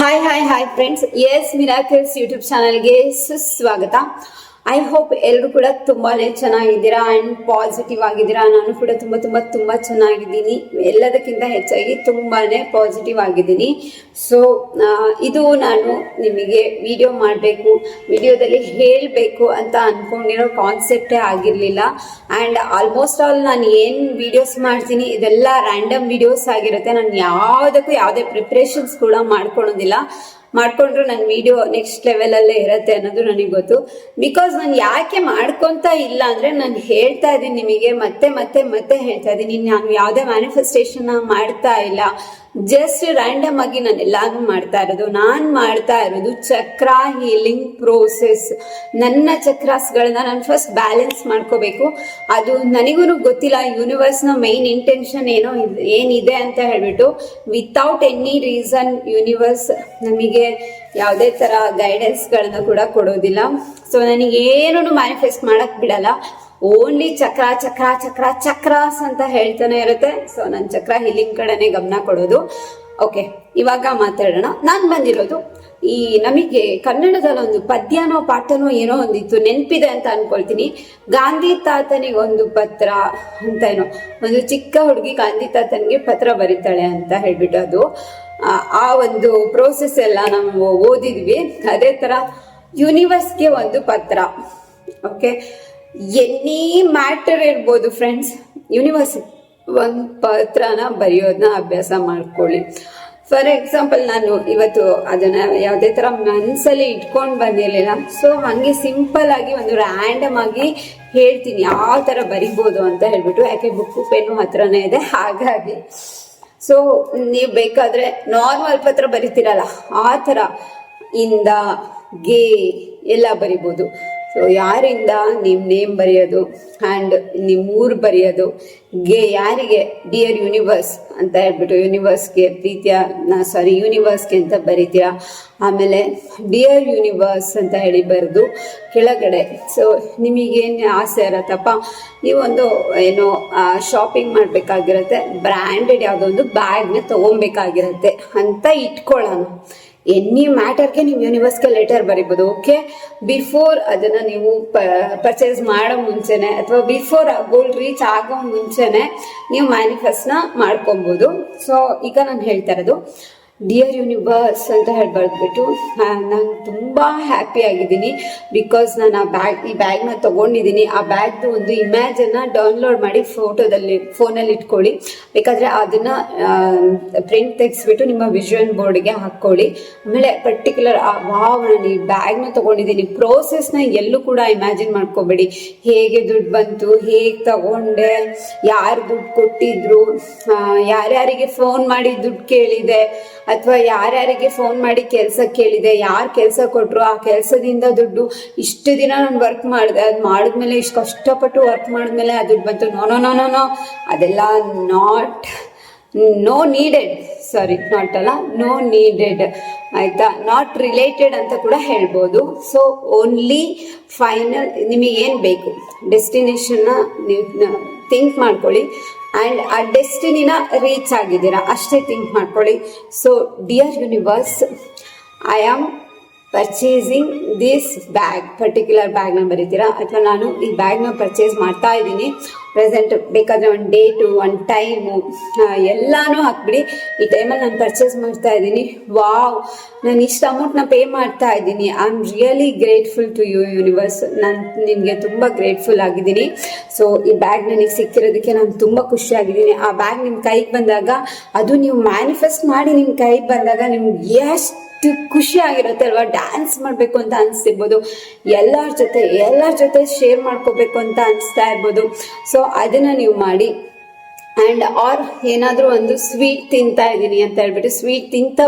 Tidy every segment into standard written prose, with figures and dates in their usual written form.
Hi friends, S miracles YouTube ಚಾನಲ್ಗೆ ಸುಸ್ವಾಗತ. I hope ಎಲ್ಲರೂ ಕೂಡ ತುಂಬಾನೇ ಚೆನ್ನಾಗಿದ್ದೀರಾ ಅಂಡ್ ಪಾಸಿಟಿವ್ ಆಗಿದ್ದೀರಾ. ನಾನು ಕೂಡ ತುಂಬಾ ಚೆನ್ನಾಗಿದ್ದೀನಿ. ಎಲ್ಲದಕ್ಕಿಂತ ಹೆಚ್ಚಾಗಿ ತುಂಬಾನೇ ಪಾಸಿಟಿವ್ ಆಗಿದ್ದೀನಿ. ಸೊ ಇದು ನಾನು ನಿಮಗೆ ವಿಡಿಯೋ ಮಾಡಬೇಕು, ವಿಡಿಯೋದಲ್ಲಿ ಹೇಳಬೇಕು ಅಂತ ಅನ್ಕೊಂಡಿರೋ ಕಾನ್ಸೆಪ್ಟೇ ಆಗಿರಲಿಲ್ಲ. ಆ್ಯಂಡ್ ಆಲ್ಮೋಸ್ಟ್ ಆಲ್ ನಾನು ಏನು ವಿಡಿಯೋಸ್ ಮಾಡ್ತೀನಿ ಇದೆಲ್ಲ ರ್ಯಾಂಡಮ್ ವಿಡಿಯೋಸ್ ಆಗಿರುತ್ತೆ. ನಾನು ಯಾವುದಕ್ಕೂ ಯಾವುದೇ ಪ್ರಿಪ್ರೇಷನ್ಸ್ ಕೂಡ ಮಾಡ್ಕೊಳೋದಿಲ್ಲ. ಮಾಡ್ಕೊಂಡ್ರು ನನ್ನ ವಿಡಿಯೋ ನೆಕ್ಸ್ಟ್ ಲೆವೆಲಲ್ಲೇ ಇರುತ್ತೆ ಅನ್ನೋದು ನನಗೆ ಗೊತ್ತು. ಬಿಕಾಸ್ ನಾನು ಯಾಕೆ ಮಾಡ್ಕೊತಾ ಇಲ್ಲ ಅಂದರೆ, ನಾನು ಹೇಳ್ತಾ ಇದ್ದೀನಿ ನಿಮಗೆ ಮತ್ತೆ ಹೇಳ್ತಾ ಇದ್ದೀನಿ, ನಾನು ಯಾವುದೇ ಮ್ಯಾನಿಫೆಸ್ಟೇಷನ್ ಮಾಡ್ತಾ ಇಲ್ಲ. ಜಸ್ಟ್ ರ್ಯಾಂಡಮ್ ಆಗಿ ನಾನು ಎಲ್ಲಾನು ಮಾಡ್ತಾ ಇರೋದು ಚಕ್ರ ಹೀಲಿಂಗ್ ಪ್ರೋಸೆಸ್. ನನ್ನ ಚಕ್ರಾಸ್ಗಳನ್ನ ನಾನು ಫಸ್ಟ್ ಬ್ಯಾಲೆನ್ಸ್ ಮಾಡ್ಕೋಬೇಕು. ಅದು ನನಗೂ ಗೊತ್ತಿಲ್ಲ ಯೂನಿವರ್ಸ್ನ ಮೈನ್ ಇಂಟೆನ್ಷನ್ ಏನಿದೆ ಅಂತ ಹೇಳ್ಬಿಟ್ಟು. ವಿತೌಟ್ ಎನಿ ರೀಸನ್ ಯೂನಿವರ್ಸ್ ನಮಗೆ ಯಾವುದೇ ತರ ಗೈಡೆನ್ಸ್ಗಳನ್ನ ಕೂಡ ಕೊಡೋದಿಲ್ಲ. ಸೊ ನನಗೆ ಏನೂ ಮ್ಯಾನಿಫೆಸ್ಟ್ ಮಾಡಕ್ ಬಿಡಲ್ಲ. ಓನ್ಲಿ ಚಕ್ರಾಸ್ ಅಂತ ಹೇಳ್ತಾನೆ ಇರುತ್ತೆ. ಸೊ ನನ್ನ ಚಕ್ರ ಹೀಲಿಂಗ್ ಕಡೆನೆ ಗಮನ ಕೊಡೋದು. ಓಕೆ, ಇವಾಗ ಮಾತಾಡೋಣ. ನಾನು ಬಂದಿರೋದು ನಮಗೆ ಕನ್ನಡದಲ್ಲಿ ಒಂದು ಪದ್ಯನೋ ಪಾಠನೋ ಏನೋ ಒಂದಿತ್ತು, ನೆನಪಿದೆ ಅಂತ ಅನ್ಕೊಳ್ತೀನಿ. ಗಾಂಧಿ ತಾತನಿಗೆ ಒಂದು ಪತ್ರ ಅಂತ ಏನೋ, ಒಂದು ಚಿಕ್ಕ ಹುಡುಗಿ ಗಾಂಧಿ ತಾತನಿಗೆ ಪತ್ರ ಬರೀತಾಳೆ ಅಂತ ಹೇಳ್ಬಿಟ್ಟು ಅದು ಆ ಒಂದು ಪ್ರೋಸೆಸ್ ಎಲ್ಲ ನಾವು ಓದಿದ್ವಿ. ಅದೇ ತರ ಯೂನಿವರ್ಸ್ಗೆ ಒಂದು ಪತ್ರ. ಓಕೆ, ಎನಿ ಮ್ಯಾಟರ್ ಇರ್ಬೋದು ಫ್ರೆಂಡ್ಸ್, ಯೂನಿವರ್ಸ್ ಒಂದು ಪತ್ರನ ಬರೆಯೋದನ್ನ ಅಭ್ಯಾಸ ಮಾಡ್ಕೊಳ್ಳಿ. ಫಾರ್ ಎಕ್ಸಾಂಪಲ್, ನಾನು ಇವತ್ತು ಅದನ್ನ ಯಾವುದೇ ತರ ಮನಸ್ಸಲ್ಲಿ ಇಟ್ಕೊಂಡು ಬಂದಿರಲಿಲ್ಲ. ಸೊ ಹಂಗೆ ಸಿಂಪಲ್ ಆಗಿ ಒಂದು ರ್ಯಾಂಡಮ್ ಆಗಿ ಹೇಳ್ತೀನಿ ಯಾವ ತರ ಬರಿಬೋದು ಅಂತ ಹೇಳ್ಬಿಟ್ಟು. ಯಾಕೆ ಬುಕ್ಕು ಪೆನ್ನು ಹತ್ರನೇ ಇದೆ, ಹಾಗಾಗಿ. ಸೊ ನೀವು ಬೇಕಾದ್ರೆ ನಾರ್ಮಲ್ ಪತ್ರ ಬರಿತೀರಲ್ಲ ಆ ಥರ ಇಂದ ಗೆ ಎಲ್ಲ ಬರಿಬೋದು. ಸೊ ಯಾರಿಂದ ನಿಮ್ಮ ನೇಮ್ ಬರೆಯೋದು ಆ್ಯಂಡ್ ನಿಮ್ಮ ಊರು ಬರೆಯೋದು. ಗೆ ಯಾರಿಗೆ, ಡಿಯರ್ ಯೂನಿವರ್ಸ್ ಅಂತ ಹೇಳ್ಬಿಟ್ಟು ಯೂನಿವರ್ಸ್ಗೆ ಯೂನಿವರ್ಸ್ಗೆ ಅಂತ ಬರೀತೀರಾ. ಆಮೇಲೆ ಡಿಯರ್ ಯೂನಿವರ್ಸ್ ಅಂತ ಹೇಳಿ ಬರೆದು ಕೆಳಗಡೆ. ಸೊ ನಿಮಗೇನು ಆಸೆ ಇರತ್ತಪ್ಪ, ನೀವೊಂದು ಏನೋ ಶಾಪಿಂಗ್ ಮಾಡಬೇಕಾಗಿರತ್ತೆ, ಬ್ರ್ಯಾಂಡೆಡ್ ಯಾವುದೋ ಒಂದು ಬ್ಯಾಗ್ನ ತೊಗೊಬೇಕಾಗಿರತ್ತೆ ಅಂತ ಇಟ್ಕೊಳ್ಳೋಣ. ಎನಿ ಮ್ಯಾಟರ್ಗೆ ನೀವು ಯೂನಿವರ್ಸ್ಗೆ ಲೆಟರ್ ಬರಿಬೋದು. ಓಕೆ, ಬಿಫೋರ್ ಅದನ್ನ ನೀವು ಪರ್ಚೇಸ್ ಮಾಡೋ ಮುಂಚೆನೆ ಅಥವಾ ಬಿಫೋರ್ ಗೋಲ್ ರೀಚ್ ಆಗೋ ಮುಂಚೆನೆ ನೀವು ಮ್ಯಾನಿಫೆಸ್ಟ್ನ ಮಾಡ್ಕೊಬೋದು. ಸೊ ಈಗ ನಾನು ಹೇಳ್ತಾ ಇರೋದು ಡಿಯರ್ ಯೂನಿವರ್ಸ್ ಅಂತ ಹೇಳಿ ಬರೆದ್ಬಿಟ್ಟು ನಾನು ತುಂಬ ಹ್ಯಾಪಿ ಆಗಿದ್ದೀನಿ. ಬಿಕಾಸ್ ನಾನು ಈ ಬ್ಯಾಗ್ನ ತೊಗೊಂಡಿದ್ದೀನಿ. ಆ ಬ್ಯಾಗ್ದು ಒಂದು ಇಮ್ಯಾಜನ್ನ ಡೌನ್ಲೋಡ್ ಮಾಡಿ ಫೋನಲ್ಲಿ ಇಟ್ಕೊಳ್ಳಿ. ಬೇಕಾದರೆ ಅದನ್ನು ಪ್ರಿಂಟ್ ತೆಗೆಸ್ಬಿಟ್ಟು ನಿಮ್ಮ ವಿಜುವಲ್ ಬೋರ್ಡ್ಗೆ ಹಾಕ್ಕೊಳ್ಳಿ. ಆಮೇಲೆ ಪರ್ಟಿಕ್ಯುಲರ್ ವಾವ್, ನಾನು ಈ ಬ್ಯಾಗ್ನ ತೊಗೊಂಡಿದ್ದೀನಿ ಪ್ರೋಸೆಸ್ನ ಎಲ್ಲೂ ಕೂಡ ಇಮ್ಯಾಜಿನ್ ಮಾಡ್ಕೋಬೇಡಿ. ಹೇಗೆ ದುಡ್ಡು ಬಂತು, ಹೇಗೆ ತಗೊಂಡೆ, ಯಾರು ದುಡ್ಡು ಕೊಟ್ಟಿದ್ರು, ಯಾರ್ಯಾರಿಗೆ ಫೋನ್ ಮಾಡಿ ದುಡ್ಡು ಕೇಳಿದೆ, ಅಥವಾ ಯಾರ್ಯಾರಿಗೆ ಫೋನ್ ಮಾಡಿ ಕೆಲಸ ಕೇಳಿದೆ, ಯಾರು ಕೆಲಸ ಕೊಟ್ಟರು, ಆ ಕೆಲಸದಿಂದ ದುಡ್ಡು ಇಷ್ಟು ದಿನ ನಾನು ವರ್ಕ್ ಮಾಡಿದೆ, ಅದು ಮಾಡಿದ್ಮೇಲೆ ಇಷ್ಟು ಕಷ್ಟಪಟ್ಟು ವರ್ಕ್ ಮಾಡಿದ್ಮೇಲೆ ಆ ದುಡ್ಡು ಬಂತು. ನೋ, ಅದೆಲ್ಲ ನೋ ನೀಡೆಡ್ ಆಯ್ತಾ, ನಾಟ್ ರಿಲೇಟೆಡ್ ಅಂತ ಕೂಡ ಹೇಳ್ಬೋದು. ಸೊ ಓನ್ಲಿ ಫೈನಲ್ ನಿಮಗೇನು ಬೇಕು ಡೆಸ್ಟಿನೇಷನ್ನ ನೀವು ಥಿಂಕ್ ಮಾಡ್ಕೊಳ್ಳಿ. ಆ್ಯಂಡ್ ಆ ಡೆಸ್ಟಿನಿನ ರೀಚ್ ಆಗಿದ್ದೀರಾ ಅಷ್ಟೇ ಥಿಂಕ್ ಮಾಡ್ಕೊಳ್ಳಿ. So dear universe, I am purchasing this bag, particular ಬ್ಯಾಗ್ನ ಬರೀತೀರಾ. ಅಥವಾ ನಾನು ಈ ಬ್ಯಾಗ್ನ ಪರ್ಚೇಸ್ ಮಾಡ್ತಾ ಇದ್ದೀನಿ. ಪ್ರೆಸೆಂಟ್ ಬೇಕಾದರೆ ಒಂದು ಡೇಟು, ಒಂದು ಟೈಮು ಎಲ್ಲನೂ ಹಾಕ್ಬಿಡಿ. ಈ ಟೈಮಲ್ಲಿ ನಾನು ಪರ್ಚೇಸ್ ಮಾಡ್ತಾ ಇದ್ದೀನಿ. ವಾವ್, ನಾನು ಇಷ್ಟು ಅಮೌಂಟ್ನ ಪೇ ಮಾಡ್ತಾ ಇದ್ದೀನಿ. I am really grateful to you universe. ನಾನು ನಿನಗೆ ತುಂಬ ಗ್ರೇಟ್ಫುಲ್ ಆಗಿದ್ದೀನಿ. ಸೊ ಈ ಬ್ಯಾಗ್ ನನಗೆ ಸಿಕ್ಕಿರೋದಕ್ಕೆ ನಾನು ತುಂಬ ಖುಷಿಯಾಗಿದ್ದೀನಿ. ಆ ಬ್ಯಾಗ್ ನಿಮ್ಮ ಕೈಗೆ ಬಂದಾಗ, ಅದು ನೀವು ಮ್ಯಾನಿಫೆಸ್ಟ್ ಮಾಡಿ ನಿಮ್ಮ ಕೈಗೆ ಬಂದಾಗ ನಿಮ್ಗೆ ಎಷ್ಟು ಖುಷಿ ಆಗಿರುತ್ತೆ ಅಲ್ವಾ. ಡ್ಯಾನ್ಸ್ ಮಾಡಬೇಕು ಅಂತ ಅನಿಸ್ತಿರ್ಬೋದು, ಎಲ್ಲರ ಜೊತೆ ಶೇರ್ ಮಾಡ್ಕೋಬೇಕು ಅಂತ ಅನಿಸ್ತಾ ಇರ್ಬೋದು. ಸೊ ಅದನ್ನು ನೀವು ಮಾಡಿ. ಆ್ಯಂಡ್ ಏನಾದರೂ ಒಂದು ಸ್ವೀಟ್ ತಿಂತಾ ಇದ್ದೀನಿ ಅಂತ ಹೇಳ್ಬಿಟ್ಟು ಸ್ವೀಟ್ ತಿಂತ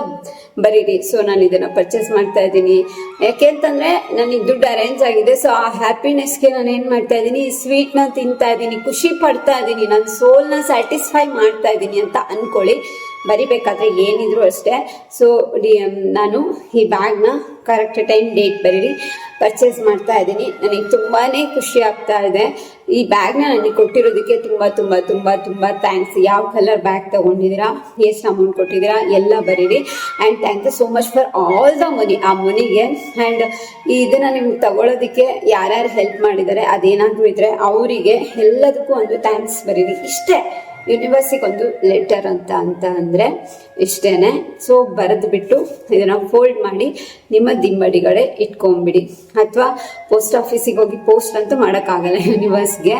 ಬರೀರಿ. ಸೊ ನಾನು ಇದನ್ನು ಪರ್ಚೇಸ್ ಮಾಡ್ತಾ ಇದ್ದೀನಿ ಯಾಕೆಂತಂದರೆ ನನಗೆ ದುಡ್ಡು ಅರೇಂಜ್ ಆಗಿದೆ. ಸೊ ಆ ಹ್ಯಾಪಿನೆಸ್ಗೆ ನಾನು ಏನು ಮಾಡ್ತಾ ಇದ್ದೀನಿ, ಈ ಸ್ವೀಟ್ನ ತಿಂತಾ ಇದ್ದೀನಿ, ಖುಷಿ ಪಡ್ತಾ ಇದ್ದೀನಿ, ನನ್ನ ಸೋಲ್ನ ಸ್ಯಾಟಿಸ್ಫೈ ಮಾಡ್ತಾ ಇದ್ದೀನಿ ಅಂತ ಅಂದ್ಕೊಳ್ಳಿ. ಬರಿಬೇಕಾದ್ರೆ ಏನಿದ್ರು ಅಷ್ಟೇ. ಸೊ ನಾನು ಈ ಬ್ಯಾಗ್ನ ಕರೆಕ್ಟ್ ಟೈಮ್ ಡೇಟ್ ಬರೀರಿ ಪರ್ಚೇಸ್ ಮಾಡ್ತಾ ಇದ್ದೀನಿ. ನನಗೆ ತುಂಬಾ ಖುಷಿ ಆಗ್ತಾ ಇದೆ. ಈ ಬ್ಯಾಗ್ನ ನನಗೆ ಕೊಟ್ಟಿರೋದಕ್ಕೆ ತುಂಬ ತುಂಬ ತುಂಬ ತುಂಬ ಥ್ಯಾಂಕ್ಸ್. ಯಾವ ಕಲರ್ ಬ್ಯಾಗ್ ತೊಗೊಂಡಿದ್ದೀರಾ, ಎಷ್ಟು ಅಮೌಂಟ್ ಕೊಟ್ಟಿದ್ದೀರಾ ಎಲ್ಲ ಬರೀರಿ. And thank you so much for all the money. ಆ ಮನಿಗೆ ಆ್ಯಂಡ್ ಇದನ್ನು ನಿಮ್ಗೆ ತಗೊಳ್ಳೋದಕ್ಕೆ ಯಾರ್ಯಾರು ಹೆಲ್ಪ್ ಮಾಡಿದ್ದಾರೆ ಅದೇನಾದರೂ ಇದ್ದರೆ ಅವರಿಗೆ ಎಲ್ಲದಕ್ಕೂ ಒಂದು ಥ್ಯಾಂಕ್ಸ್ ಬರೀರಿ. ಇಷ್ಟೇ ಯೂನಿವರ್ಸಿಗೆ ಒಂದು ಲೆಟರ್ ಅಂತ ಅಂದರೆ ಇಷ್ಟೇ. ಸೊ ಬರೆದು ಬಿಟ್ಟು ಇದನ್ನು ಫೋಲ್ಡ್ ಮಾಡಿ ನಿಮ್ಮ ದಿಂಬಡಿಗಳೇ ಇಟ್ಕೊಂಬಿಡಿ. ಅಥವಾ ಪೋಸ್ಟ್ ಆಫೀಸಿಗೆ ಹೋಗಿ ಪೋಸ್ಟ್ ಅಂತೂ ಮಾಡೋಕ್ಕಾಗಲ್ಲ ಯೂನಿವರ್ಸ್ಗೆ.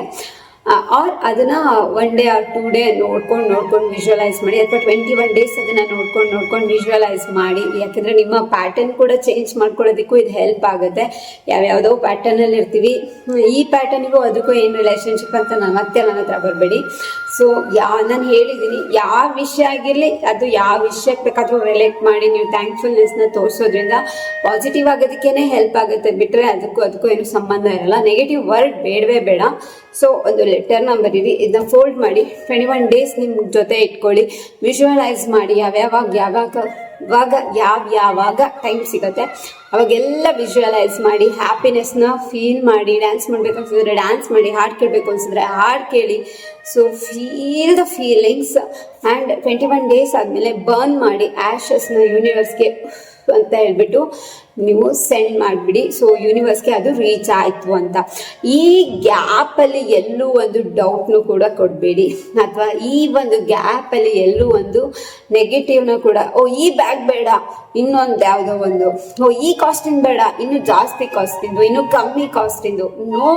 ಆರ್ ಅದನ್ನು 1 day or 2 day ನೋಡ್ಕೊಂಡು ವಿಜುವಲೈಸ್ ಮಾಡಿ, ಅಥವಾ 21 days ಅದನ್ನು ನೋಡ್ಕೊಂಡು ವಿಜುವಲೈಸ್ ಮಾಡಿ. ಯಾಕೆಂದರೆ ನಿಮ್ಮ ಪ್ಯಾಟರ್ನ್ ಕೂಡ ಚೇಂಜ್ ಮಾಡ್ಕೊಳ್ಳೋದಕ್ಕೂ ಇದು ಹೆಲ್ಪ್ ಆಗುತ್ತೆ. ಯಾವ್ಯಾವುದೋ ಪ್ಯಾಟರ್ನಲ್ಲಿ ಇರ್ತೀವಿ, ಈ ಪ್ಯಾಟರ್ನಿಗೂ ಅದಕ್ಕೂ ಏನು ರಿಲೇಷನ್ಶಿಪ್ ಅಂತ ನನ್ನ ಹತ್ರ ಬರಬೇಡಿ. ಸೊ ನಾನು ಹೇಳಿದ್ದೀನಿ, ಯಾವ ವಿಷಯ ಆಗಿರಲಿ ಅದು ಯಾವ ವಿಷಯಕ್ಕೆ ಬೇಕಾದರೂ ರಿಲೇಟ್ ಮಾಡಿ ನೀವು ಥ್ಯಾಂಕ್ಫುಲ್ನೆಸ್ನ ತೋರಿಸೋದ್ರಿಂದ ಪಾಸಿಟಿವ್ ಆಗೋದಕ್ಕೇ ಹೆಲ್ಪ್ ಆಗುತ್ತೆ. ಬಿಟ್ಟರೆ ಅದಕ್ಕೂ ಏನು ಸಂಬಂಧ ಇರಲ್ಲ. ನೆಗೆಟಿವ್ ವರ್ಡ್ ಬೇಡವೇ ಬೇಡ. ಸೊ ಒಂದು ಲೆಟರ್ನ ಬರೀರಿ, ಇದನ್ನ ಫೋಲ್ಡ್ ಮಾಡಿ 21 days ನಿಮ್ಮ ಜೊತೆ ಇಟ್ಕೊಳ್ಳಿ. ವಿಜುವಲೈಸ್ ಮಾಡಿ ಯಾವಾಗ ಟೈಮ್ ಸಿಗುತ್ತೆ ಅವಾಗೆಲ್ಲ ವಿಜುವಲೈಸ್ ಮಾಡಿ, ಹ್ಯಾಪಿನೆಸ್ನ ಫೀಲ್ ಮಾಡಿ. ಡ್ಯಾನ್ಸ್ ಮಾಡಬೇಕು ಅನ್ಸಿದ್ರೆ ಡ್ಯಾನ್ಸ್ ಮಾಡಿ, ಹಾಡು ಕೇಳಬೇಕು ಅನ್ಸಿದ್ರೆ ಹಾಡು ಕೇಳಿ. So feel the feelings. And 21 days ಆದಮೇಲೆ ಬರ್ನ್ ಮಾಡಿ ಆ್ಯಶಸ್ನ ಯೂನಿವರ್ಸ್ಗೆ ಅಂತ ಹೇಳ್ಬಿಟ್ಟು ನೀವು ಸೆಂಡ್ ಮಾಡಿಬಿಡಿ. ಸೊ ಯೂನಿವರ್ಸ್ಗೆ ಅದು ರೀಚ್ ಆಯಿತು ಅಂತ. ಈ ಗ್ಯಾಪಲ್ಲಿ ಎಲ್ಲೂ ಒಂದು ಡೌಟ್ನು ಕೂಡ ಕೊಡಬೇಡಿ, ಅಥವಾ ಈ ಒಂದು ಗ್ಯಾಪಲ್ಲಿ ಎಲ್ಲೂ ಒಂದು ನೆಗೆಟಿವ್ನ ಕೂಡ ಈ ಬ್ಯಾಗ್ ಬೇಡ ಇನ್ನೊಂದು ಯಾವುದೋ ಒಂದು, ಈ ಕಾಸ್ಟಿಂದು ಬೇಡ ಇನ್ನು ಜಾಸ್ತಿ ಕಾಸ್ಟಿಂದು, ಇನ್ನು ಕಮ್ಮಿ ಕಾಸ್ಟಿಂದು. ನೋ,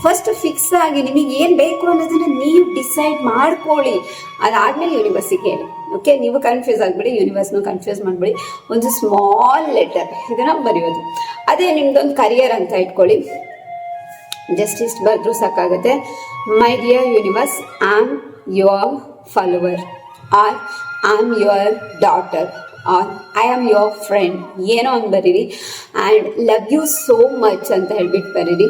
ಫಸ್ಟ್ ಫಿಕ್ಸ್ ಆಗಿ ನಿಮಗೆ ಏನು ಬೇಕು ಅನ್ನೋದನ್ನು ನೀವು ಡಿಸೈಡ್ ಮಾಡ್ಕೊಳ್ಳಿ. ಅದಾದಮೇಲೆ ಯೂನಿವರ್ಸಿಗೆ ಹೇಳಿ. ಓಕೆ, ನೀವು ಕನ್ಫ್ಯೂಸ್ ಆಗಿಬಿಡಿ, ಯೂನಿವರ್ಸ್ನು ಕನ್ಫ್ಯೂಸ್ ಮಾಡಿಬಿಡಿ. ಒಂದು ಸ್ಮಾಲ್ ಲೆಟರ್ ಇದನ್ನು ಬರೆಯೋದು, ಅದೇ ನಿಮ್ದೊಂದು ಕರಿಯರ್ ಅಂತ ಇಟ್ಕೊಳ್ಳಿ. ಜಸ್ಟ್ ಇಷ್ಟು ಬರೆದ್ರೂ ಸಾಕಾಗುತ್ತೆ. My dear universe, I am your follower, or I am your daughter, or I am your friend, ಏನೋ ಒಂದು ಬರೀರಿ. And love you so much ಅಂತ ಹೇಳ್ಬಿಟ್ಟು ಬರೀರಿ.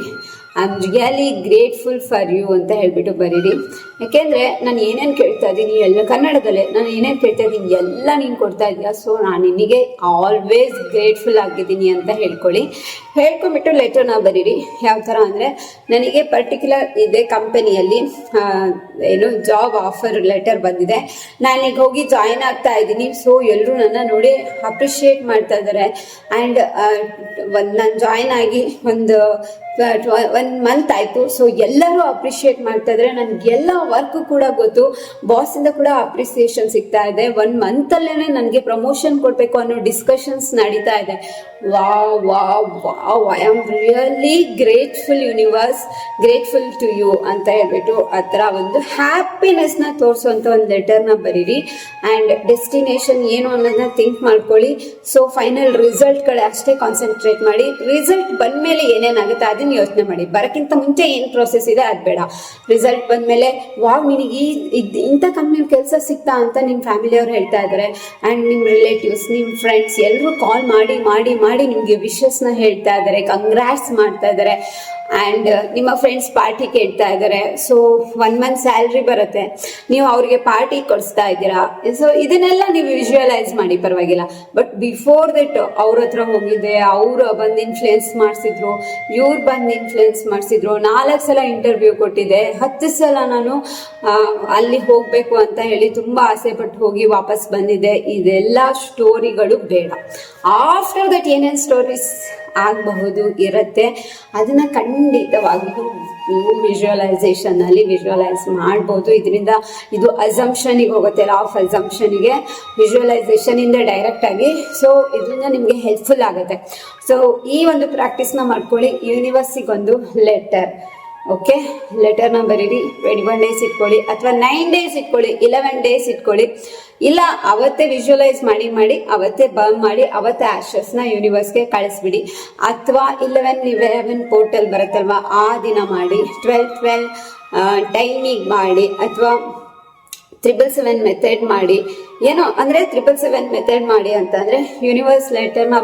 I am really grateful for you ಅಂತ ಹೇಳ್ಬಿಟ್ಟು ಬರೀರಿ. ಯಾಕೆಂದರೆ ನಾನು ಏನೇನು ಕೇಳ್ತಾ ಇದ್ದೀನಿ ಎಲ್ಲ ಕನ್ನಡದಲ್ಲೇ, ನಾನು ಏನೇನು ಕೇಳ್ತಾ ಇದ್ದೀನಿ ಎಲ್ಲ ನೀನು ಕೊಡ್ತಾ ಇದೆಯಾ. ಸೊ ನಾನು ನಿನಗೆ ಆಲ್ವೇಸ್ ಗ್ರೇಟ್ಫುಲ್ ಆಗಿದ್ದೀನಿ ಅಂತ ಹೇಳ್ಕೊಂಬಿಟ್ಟು ಲೆಟರ್ನ ಬರೀರಿ. ಯಾವ ಥರ ಅಂದರೆ, ನನಗೆ ಪರ್ಟಿಕ್ಯುಲರ್ ಇದೇ ಕಂಪನಿಯಲ್ಲಿ ಏನು ಜಾಬ್ ಆಫರ್ ಲೆಟರ್ ಬಂದಿದೆ, ನಾನೀಗ ಹೋಗಿ ಜಾಯಿನ್ ಆಗ್ತಾ ಇದ್ದೀನಿ. ಸೊ ಎಲ್ಲರೂ ನನ್ನ ನೋಡಿ ಅಪ್ರಿಷಿಯೇಟ್ ಮಾಡ್ತಾ ಇದ್ದಾರೆ. ಆ್ಯಂಡ್ ನಾನು ಜಾಯಿನ್ ಆಗಿ ಒಂದು 1 month ಆಯಿತು. ಸೊ ಎಲ್ಲರೂ ಅಪ್ರಿಷಿಯೇಟ್ ಮಾಡ್ತಾ ಇದ್ದಾರೆ. ನನಗೆಲ್ಲ ವರ್ಕ್ ಕೂಡ ಗೊತ್ತು, ಬಾಸಿಂದ ಕೂಡ ಅಪ್ರಿಸಿಯೇಷನ್ ಸಿಗ್ತಾ ಇದೆ. 1 monthಲ್ಲೇ ನನಗೆ ಪ್ರಮೋಷನ್ ಕೊಡಬೇಕು ಅನ್ನೋ ಡಿಸ್ಕಷನ್ಸ್ ನಡೀತಾ ಇದೆ. Wow, I am really grateful universe, grateful to you ಅಂತ ಹೇಳ್ಬಿಟ್ಟು ಆ ಥರ ಒಂದು ಹ್ಯಾಪಿನೆಸ್ನ ತೋರಿಸುವಂಥ ಒಂದು ಲೆಟರ್ನ ಬರೀರಿ. ಆ್ಯಂಡ್ ಡೆಸ್ಟಿನೇಷನ್ ಏನು ಅನ್ನೋದನ್ನ ಥಿಂಕ್ ಮಾಡ್ಕೊಳ್ಳಿ. ಸೊ ಫೈನಲ್ ರಿಸಲ್ಟ್ ಕಡೆ ಅಷ್ಟೇ ಕಾನ್ಸಂಟ್ರೇಟ್ ಮಾಡಿ. ರಿಸಲ್ಟ್ ಬಂದಮೇಲೆ ಏನೇನಾಗುತ್ತೆ ಅದನ್ನು ಯೋಚನೆ ಮಾಡಿ. ಬರೋಕ್ಕಿಂತ ಮುಂಚೆ ಏನು ಪ್ರೋಸೆಸ್ ಇದೆ ಅದು ಬೇಡ. ರಿಸಲ್ಟ್ ಬಂದಮೇಲೆ ನಿನಗೆ ಇಂಥ ಕಂಪ್ನಿ ಕೆಲಸ ಸಿಗ್ತಾ ಅಂತ ನಿಮ್ಮ ಫ್ಯಾಮಿಲಿಯವ್ರು ಹೇಳ್ತಾ ಇದ್ದಾರೆ. ಆ್ಯಂಡ್ ನಿಮ್ಮ ರಿಲೇಟಿವ್ಸ್, ನಿಮ್ಮ ಫ್ರೆಂಡ್ಸ್ ಎಲ್ಲರೂ ಕಾಲ್ ಮಾಡಿ ನಿಮಗೆ ವಿಶಸ್ನ ಹೇಳ್ತಾ ಇದ್ದಾರೆ, ಕಂಗ್ರಾಟ್ಸ್ ಮಾಡ್ತಾ ಇದ್ದಾರೆ. ಆ್ಯಂಡ್ ನಿಮ್ಮ ಫ್ರೆಂಡ್ಸ್ ಪಾರ್ಟಿ ಕೇಳ್ತಾ ಇದ್ದಾರೆ. ಸೊ 1 month ಸ್ಯಾಲ್ರಿ ಬರುತ್ತೆ, ನೀವು ಅವ್ರಿಗೆ ಪಾರ್ಟಿ ಕೊಡಿಸ್ತಾ ಇದ್ದೀರಾ. ಸೊ ಇದನ್ನೆಲ್ಲ ನೀವು ವಿಜುವಲೈಸ್ ಮಾಡಿ, ಪರವಾಗಿಲ್ಲ. ಬಟ್ ಬಿಫೋರ್ ದಟ್ ಅವ್ರ ಹತ್ರ ಹೋಗಿದ್ದೆ, ಅವರು ಬಂದು ಇನ್ಫ್ಲುಯೆನ್ಸ್ ಮಾಡಿಸಿದ್ರು, ಇವ್ರು ಬಂದು ಇನ್ಫ್ಲುಯೆನ್ಸ್ ಮಾಡಿಸಿದ್ರು, 4 ಸಲ ಇಂಟರ್ವ್ಯೂ ಕೊಟ್ಟಿದ್ದೆ, 10 ಸಲ ನಾನು ಅಲ್ಲಿ ಹೋಗಬೇಕು ಅಂತ ಹೇಳಿ ತುಂಬ ಆಸೆ ಪಟ್ಟು ಹೋಗಿ ವಾಪಸ್ ಬಂದಿದ್ದೆ. ಇದೆಲ್ಲ ಸ್ಟೋರಿಗಳು ಬೇಡ. ಆಫ್ಟರ್ ದಟ್ ಏನೇನು ಸ್ಟೋರೀಸ್ ಆಗಬಹುದು ಇರುತ್ತೆ, ಅದನ್ನು ಖಂಡಿತವಾಗಿಯೂ ನೀವು ವಿಜುವಲೈಸೇಷನಲ್ಲಿ ವಿಜುವಲೈಸ್ ಮಾಡ್ಬೋದು. ಇದರಿಂದ ಇದು ಅಸಂಪ್ಷನಿಗೆ ಹೋಗುತ್ತೆ, ಲಾ ಆಫ್ ಅಸಂಪ್ಷನಿಗೆ ವಿಜುವಲೈಸೇಷನಿಂದ ಡೈರೆಕ್ಟಾಗಿ. ಸೊ ಇದರಿಂದ ನಿಮಗೆ ಹೆಲ್ಪ್ಫುಲ್ ಆಗುತ್ತೆ. ಸೊ ಈ ಒಂದು ಪ್ರಾಕ್ಟೀಸ್ನ ಮಾಡ್ಕೊಳ್ಳಿ. ಯೂನಿವರ್ಸಿಗೊಂದು ಲೆಟರ್, ಓಕೆ, ಲೆಟರ್ನ ಬರೀರಿ. 21 days ಇಟ್ಕೊಳ್ಳಿ, ಅಥವಾ 9 days ಇಟ್ಕೊಳ್ಳಿ, 11 days ಇಟ್ಕೊಳ್ಳಿ. ಇಲ್ಲ ಅವತ್ತೇ ವಿಜುವಲೈಸ್ ಮಾಡಿ ಅವತ್ತೇ ಬರ್ನ್ ಮಾಡಿ ಅವತ್ತೇ ಆ್ಯಶಸ್ನ ಯೂನಿವರ್ಸ್ಗೆ ಕಳಿಸ್ಬಿಡಿ. ಅಥವಾ 11 ಪೋರ್ಟಲ್ ಬರುತ್ತಲ್ವ ಆ ದಿನ ಮಾಡಿ, 12 ಟೈಮಿಗೆ ಮಾಡಿ, ಅಥವಾ 777 ಮೆಥಡ್ ಮಾಡಿ, ಏನೋ ಅಂದರೆ 777 ಮೆಥಡ್ ಮಾಡಿ ಅಂತಂದರೆ ಯೂನಿವರ್ಸ್ ಲೆಟರ್ನ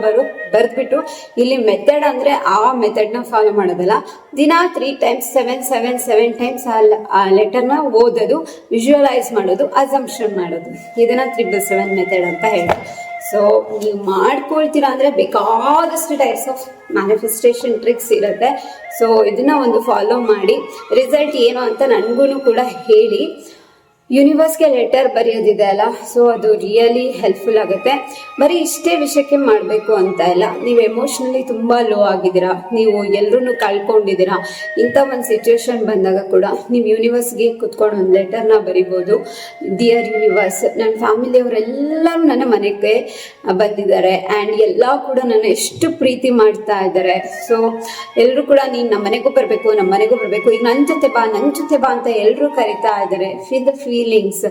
ಬರೆದ್ಬಿಟ್ಟು, ಇಲ್ಲಿ ಮೆಥಡ್ ಅಂದರೆ ಆ ಮೆಥಡ್ನ ಫಾಲೋ ಮಾಡೋದಲ್ಲ, ದಿನ 3 ಟೈಮ್ಸ್ 7 ಟೈಮ್ಸ್ ಆ ಲೆಟರ್ನ ಓದೋದು, ವಿಜುವಲೈಸ್ ಮಾಡೋದು, ಅಸಂಪ್ಷನ್ ಮಾಡೋದು, ಇದನ್ನ 777 ಮೆಥಡ್ ಅಂತ ಹೇಳಿ. ಸೊ ನೀವು ಮಾಡ್ಕೊಳ್ತೀರಾ ಅಂದರೆ ಬೇಕಾದಷ್ಟು ಟೈಪ್ಸ್ ಆಫ್ ಮ್ಯಾನಿಫೆಸ್ಟೇಷನ್ ಟ್ರಿಕ್ಸ್ ಇರುತ್ತೆ. ಸೊ ಇದನ್ನ ಒಂದು ಫಾಲೋ ಮಾಡಿ, ರಿಸಲ್ಟ್ ಏನು ಅಂತ ನನಗೂ ಕೂಡ ಹೇಳಿ. ಯೂನಿವರ್ಸ್ಗೆ ಲೆಟರ್ ಬರೆಯೋದಿದೆ ಅಲ್ಲ, ಸೊ ಅದು ರಿಯಲಿ ಹೆಲ್ಪ್ಫುಲ್ ಆಗುತ್ತೆ. ಬರೀ ಇಷ್ಟೇ ವಿಷಯಕ್ಕೆ ಮಾಡಬೇಕು ಅಂತ ಇಲ್ಲ, ನೀವು ಎಮೋಷ್ನಲಿ ತುಂಬ ಲೋ ಆಗಿದ್ದೀರಾ, ನೀವು ಎಲ್ಲರೂ ಕಳ್ಕೊಂಡಿದ್ದೀರಾ, ಇಂಥ ಒಂದು ಸಿಚುವೇಶನ್ ಬಂದಾಗ ಕೂಡ ನೀವು ಯೂನಿವರ್ಸ್ಗೆ ಕುತ್ಕೊಂಡು ಒಂದು ಲೆಟರ್ನ ಬರಿಬೋದು. ಡಿಯರ್ ಯೂನಿವರ್ಸ್, ನನ್ನ ಫ್ಯಾಮಿಲಿಯವರೆಲ್ಲರೂ ನನ್ನ ಮನೆಗೆ ಬಂದಿದ್ದಾರೆ ಆ್ಯಂಡ್ ಎಲ್ಲ ಕೂಡ ನನ್ನ ಎಷ್ಟು ಪ್ರೀತಿ ಮಾಡ್ತಾ ಇದ್ದಾರೆ. ಸೊ ಎಲ್ಲರೂ ಕೂಡ ನೀನು ನಮ್ಮ ಮನೆಗೂ ಬರಬೇಕು, ಈಗ ನನ್ನ ಜೊತೆ ಬಾ ಅಂತ ಎಲ್ಲರೂ ಕರಿತಾ ಇದ್ದಾರೆ. Feel the feelings.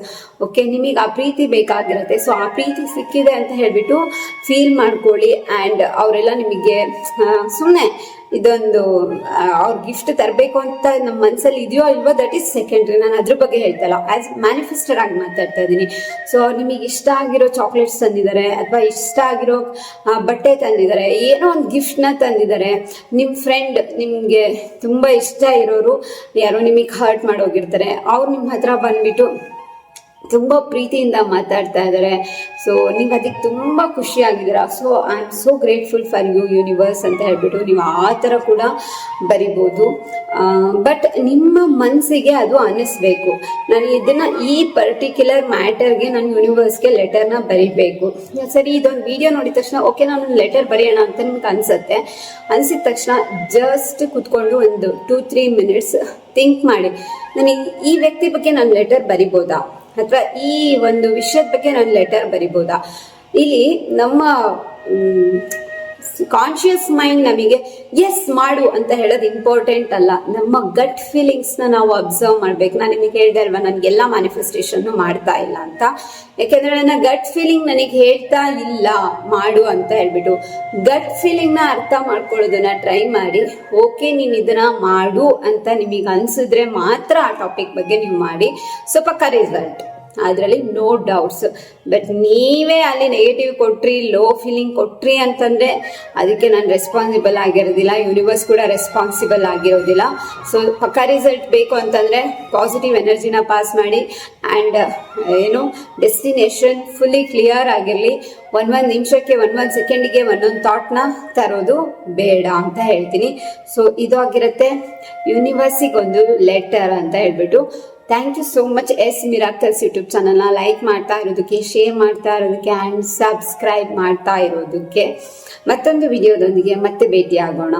ಓಕೆ, ನಿಮಗೆ ಆ ಪ್ರೀತಿ ಬೇಕಾಗಿರುತ್ತೆ. ಸೊ ಆ ಪ್ರೀತಿ ಸಿಕ್ಕಿದೆ ಅಂತ ಹೇಳ್ಬಿಟ್ಟು ಫೀಲ್ ಮಾಡ್ಕೊಳ್ಳಿ. ಆ್ಯಂಡ್ ಅವರೆಲ್ಲ ನಿಮಗೆ ಸುಮ್ಮನೆ ಇದೊಂದು ಅವ್ರ ಗಿಫ್ಟ್ ತರಬೇಕು ಅಂತ ನಮ್ಮ ಮನಸ್ಸಲ್ಲಿ ಇದೆಯೋ ಇಲ್ವೋ, ದಟ್ ಈಸ್ ಸೆಕೆಂಡ್ರಿ. ನಾನು ಅದ್ರ ಬಗ್ಗೆ ಹೇಳ್ತಲ್ಲ, ಆಸ್ ಮ್ಯಾನಿಫೆಸ್ಟರ್ ಆಗಿ ಮಾತಾಡ್ತಾ ಇದ್ದೀನಿ. ಸೊ ನಿಮಗೆ ಇಷ್ಟ ಆಗಿರೋ ಚಾಕ್ಲೇಟ್ಸ್ ತಂದಿದ್ದಾರೆ, ಅಥವಾ ಇಷ್ಟ ಆಗಿರೋ ಬಟ್ಟೆ ತಂದಿದ್ದಾರೆ, ಏನೋ ಒಂದು ಗಿಫ್ಟ್ನ ತಂದಿದ್ದಾರೆ. ನಿಮ್ಮ ಫ್ರೆಂಡ್, ನಿಮಗೆ ತುಂಬ ಇಷ್ಟ ಇರೋರು ಯಾರೋ ನಿಮಗೆ ಹರ್ಟ್ ಮಾಡೋಗಿರ್ತಾರೆ, ಅವ್ರು ನಿಮ್ಮ ಹತ್ರ ಬಂದ್ಬಿಟ್ಟು ತುಂಬ ಪ್ರೀತಿಯಿಂದ ಮಾತಾಡ್ತಾ ಇದ್ದಾರೆ. ಸೊ ನೀವು ಅದಕ್ಕೆ ತುಂಬ ಖುಷಿಯಾಗಿದ್ದೀರಾ. So I am so grateful for you universe ಅಂತ ಹೇಳ್ಬಿಟ್ಟು ನೀವು ಆ ಥರ ಕೂಡ ಬರಿಬೋದು. ಬಟ್ ನಿಮ್ಮ ಮನಸ್ಸಿಗೆ ಅದು ಅನ್ನಿಸ್ಬೇಕು, ನಾನು ಇದನ್ನು ಈ ಪರ್ಟಿಕ್ಯುಲರ್ ಮ್ಯಾಟರ್ಗೆ ನಾನು ಯೂನಿವರ್ಸ್ಗೆ ಲೆಟರ್ನ ಬರಿಬೇಕು. ಸರಿ, ಇದೊಂದು ವಿಡಿಯೋ ನೋಡಿದ ತಕ್ಷಣ ಓಕೆ ನಾನು ಲೆಟರ್ ಬರೆಯೋಣ ಅಂತ ನಿಮ್ಗೆ ಅನಿಸುತ್ತೆ. ಅನಿಸಿದ ತಕ್ಷಣ ಜಸ್ಟ್ ಕುತ್ಕೊಂಡು ಒಂದು 2-3 ಮಿನಿಟ್ಸ್ ಥಿಂಕ್ ಮಾಡಿ, ನನಗೆ ಈ ವ್ಯಕ್ತಿ ಬಗ್ಗೆ ನಾನು ಲೆಟರ್ ಬರಿಬೋದಾ, ಅಥವಾ ಈ ಒಂದು ವಿಷಯದ ಬಗ್ಗೆ ನಾನು ಲೆಟರ್ ಬರಿಬೋದಾ. ಇಲ್ಲಿ ನಮ್ಮ ಕಾನ್ಶಿಯಸ್ ಮೈಂಡ್ ನಮಗೆ ಎಸ್ ಮಾಡು ಅಂತ ಹೇಳೋದು ಇಂಪಾರ್ಟೆಂಟ್ ಅಲ್ಲ, ನಮ್ಮ ಗಟ್ ಫೀಲಿಂಗ್ಸ್ನ ನಾವು ಅಬ್ಸರ್ವ್ ಮಾಡ್ಬೇಕು. ನಾನು ನಿಮಗೆ ಹೇಳ್ದೆ ಅಲ್ವಾ, ನನಗೆಲ್ಲ ಮ್ಯಾನಿಫೆಸ್ಟೇಷನ್ ಮಾಡ್ತಾ ಇಲ್ಲ ಅಂತ. ಯಾಕೆಂದ್ರೆ ನನ್ನ ಗಟ್ ಫೀಲಿಂಗ್ ನನಗೆ ಹೇಳ್ತಾ ಇಲ್ಲ ಮಾಡು ಅಂತ ಹೇಳ್ಬಿಟ್ಟು. ಗಟ್ ಫೀಲಿಂಗ್ನ ಅರ್ಥ ಮಾಡ್ಕೊಳ್ಳೋದನ್ನ ಟ್ರೈ ಮಾಡಿ. ಓಕೆ, ನೀನು ಇದನ್ನ ಮಾಡು ಅಂತ ನಿಮಗೆ ಅನ್ಸಿದ್ರೆ ಮಾತ್ರ ಆ ಟಾಪಿಕ್ ಬಗ್ಗೆ ನೀವು ಮಾಡಿ. ಸೊ ಪಕ್ಕ ರಿಸಲ್ಟ್ ಅದರಲ್ಲಿ ನೋ ಡೌಟ್ಸ್. ಬಟ್ ನೀವೇ ಅಲ್ಲಿ ನೆಗೆಟಿವ್ ಕೊಟ್ರಿ, ಲೋ ಫೀಲಿಂಗ್ ಕೊಟ್ರಿ ಅಂತಂದರೆ ಅದಕ್ಕೆ ನಾನು ರೆಸ್ಪಾನ್ಸಿಬಲ್ ಆಗಿರೋದಿಲ್ಲ, ಯೂನಿವರ್ಸ್ ಕೂಡ ರೆಸ್ಪಾನ್ಸಿಬಲ್ ಆಗಿರೋದಿಲ್ಲ. ಸೊ ಪಕ್ಕ ರಿಸಲ್ಟ್ ಬೇಕು ಅಂತಂದರೆ ಪಾಸಿಟಿವ್ ಎನರ್ಜಿನ ಪಾಸ್ ಮಾಡಿ. ಆ್ಯಂಡ್ ಏನು ಡೆಸ್ಟಿನೇಷನ್ ಫುಲ್ಲಿ ಕ್ಲಿಯರ್ ಆಗಿರಲಿ. ಒಂದೊಂದು ನಿಮಿಷಕ್ಕೆ, ಒಂದೊಂದು ಸೆಕೆಂಡಿಗೆ ಒಂದೊಂದು ಥಾಟ್ನ ತರೋದು ಬೇಡ ಅಂತ ಹೇಳ್ತೀನಿ. ಸೊ ಇದು ಆಗಿರುತ್ತೆ ಯೂನಿವರ್ಸಿಗೆ ಒಂದು ಲೆಟರ್ ಅಂತ ಹೇಳ್ಬಿಟ್ಟು. Thank you so much. S miracles YouTube ಚಾನಲ್ನ ಲೈಕ್ ಮಾಡ್ತಾ ಇರೋದಕ್ಕೆ, ಶೇರ್ ಮಾಡ್ತಾ ಇರೋದಕ್ಕೆ ಆ್ಯಂಡ್ ಸಬ್ಸ್ಕ್ರೈಬ್ ಮಾಡ್ತಾ ಇರೋದಕ್ಕೆ. ಮತ್ತೊಂದು ವಿಡಿಯೋದೊಂದಿಗೆ ಮತ್ತೆ ಭೇಟಿ ಆಗೋಣ.